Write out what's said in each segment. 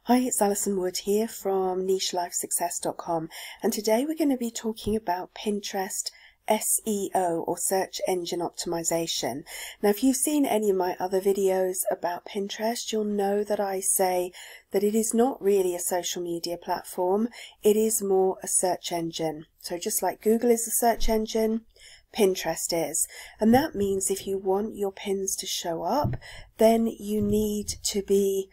Hi, it's Alison Wood here from NicheLifeSuccess.com, and today we're going to be talking about Pinterest SEO, or search engine optimization. Now, if you've seen any of my other videos about Pinterest, you'll know that I say that it is not really a social media platform, it is more a search engine. So just like Google is a search engine, Pinterest is. And that means if you want your pins to show up, then you need to be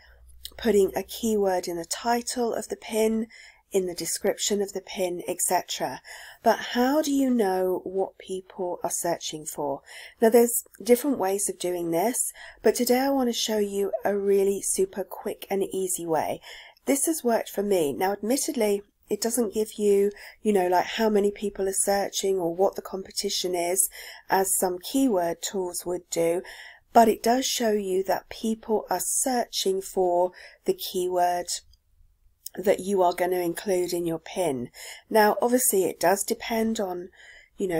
putting a keyword in the title of the pin, in the description of the pin, etc. But how do you know what people are searching for? Now, there's different ways of doing this, but today I want to show you a really super quick and easy way. This has worked for me. Now, admittedly, it doesn't give you, like how many people are searching or what the competition is, as some keyword tools would do. But it does show you that people are searching for the keyword that you are going to include in your pin. Now, obviously, it does depend on,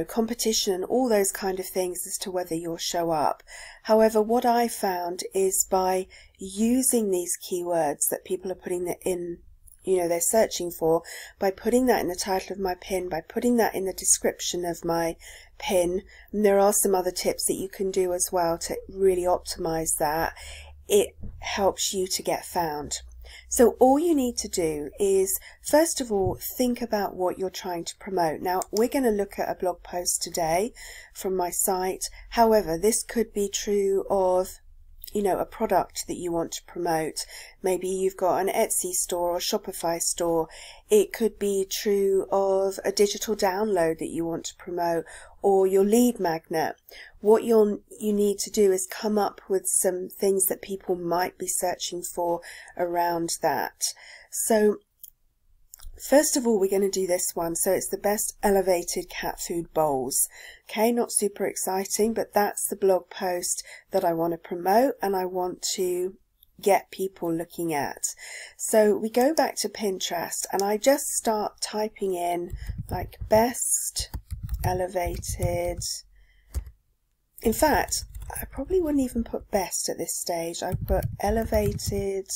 competition and all those kind of things as to whether you'll show up. However, what I found is by using these keywords that people are putting in, they're searching for, by putting that in the title of my pin, by putting that in the description of my pin, and there are some other tips that you can do as well to really optimize that, it helps you to get found. So all you need to do is, first of all, think about what you're trying to promote. Now, we're going to look at a blog post today from my site. However, this could be true of a product that you want to promote. Maybe you've got an Etsy store or Shopify store. It could be true of a digital download that you want to promote, or your lead magnet. What you need to do is come up with some things that people might be searching for around that. So first of all, we're going to do this one. So it's the best elevated cat food bowls. Okay, not super exciting, but that's the blog post that I want to promote and I want to get people looking at. So we go back to Pinterest and I just start typing in like best elevated. In fact, I probably wouldn't even put best at this stage. I put elevated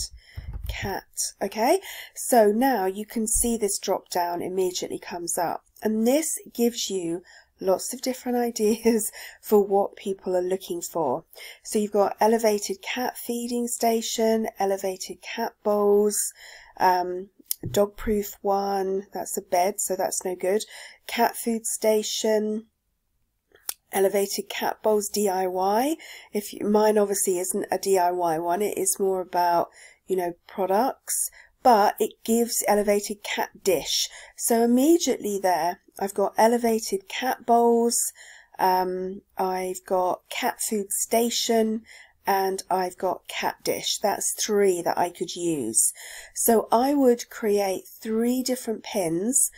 cat. Okay, so now you can see this drop down immediately comes up, and this gives you lots of different ideas for what people are looking for. So you've got elevated cat feeding station, elevated cat bowls, dog proof one, that's a bed, so that's no good, cat food station, elevated cat bowls DIY. Mine obviously isn't a DIY one, it is more about products, but it gives elevated cat dish. So immediately there, I've got elevated cat bowls, I've got cat food station, and I've got cat dish. That's 3 that I could use. So I would create 3 different pins.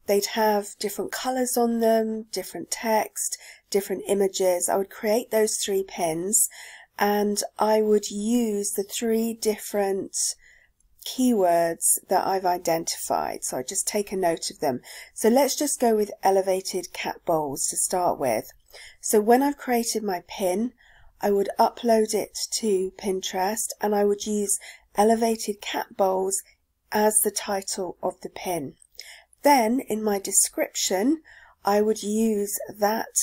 They'd have different colors on them, different text, different images. I would create those 3 pins, and I would use the 3 different keywords that I've identified. So I just take a note of them. So let's just go with elevated cat bowls to start with. So when I've created my pin, I would upload it to Pinterest and I would use elevated cat bowls as the title of the pin. Then in my description, I would use that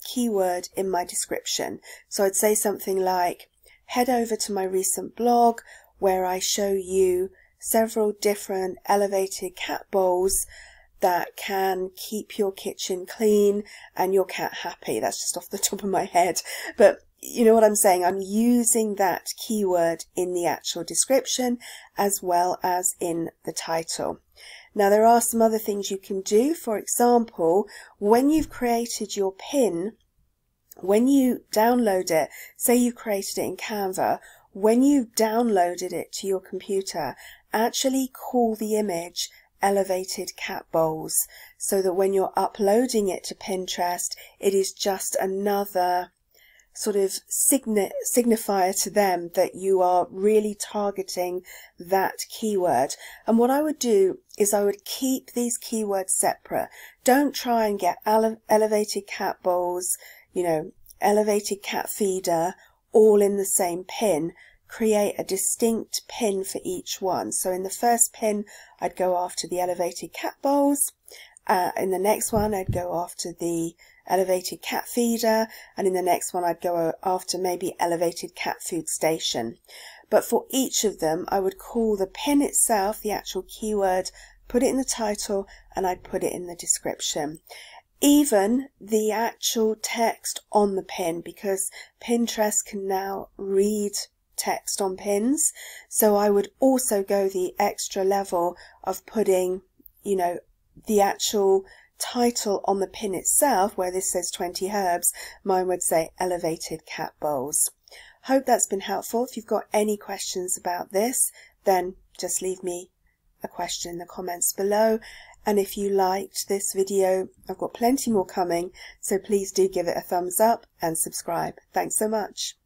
keyword in my description. So I'd say something like, head over to my recent blog where I show you several different elevated cat bowls that can keep your kitchen clean and your cat happy. That's just off the top of my head, but you know what I'm saying. I'm using that keyword in the actual description as well as in the title. Now, there are some other things you can do. For example, when you've created your pin, when you download it, say you created it in Canva, when you've downloaded it to your computer, actually call the image elevated cat bowls, so that when you're uploading it to Pinterest, it is just another sort of signifier to them that you are really targeting that keyword. And what I would do is I would keep these keywords separate. Don't try and get elevated cat bowls, elevated cat feeder all in the same pin. create a distinct pin for each one. So in the first pin, I'd go after the elevated cat bowls. In the next one, I'd go after the elevated cat feeder, and in the next one, I'd go after maybe elevated cat food station. But for each of them, I would call the pin itself, the actual keyword, put it in the title, and I'd put it in the description. Even the actual text on the pin, because Pinterest can now read text on pins. So I would also go the extra level of putting, the actual title on the pin itself, where this says 20 herbs, mine would say elevated cat bowls. Hope that's been helpful. If you've got any questions about this, then just leave me a question in the comments below. And if you liked this video, I've got plenty more coming, so please do give it a thumbs up and subscribe. Thanks so much.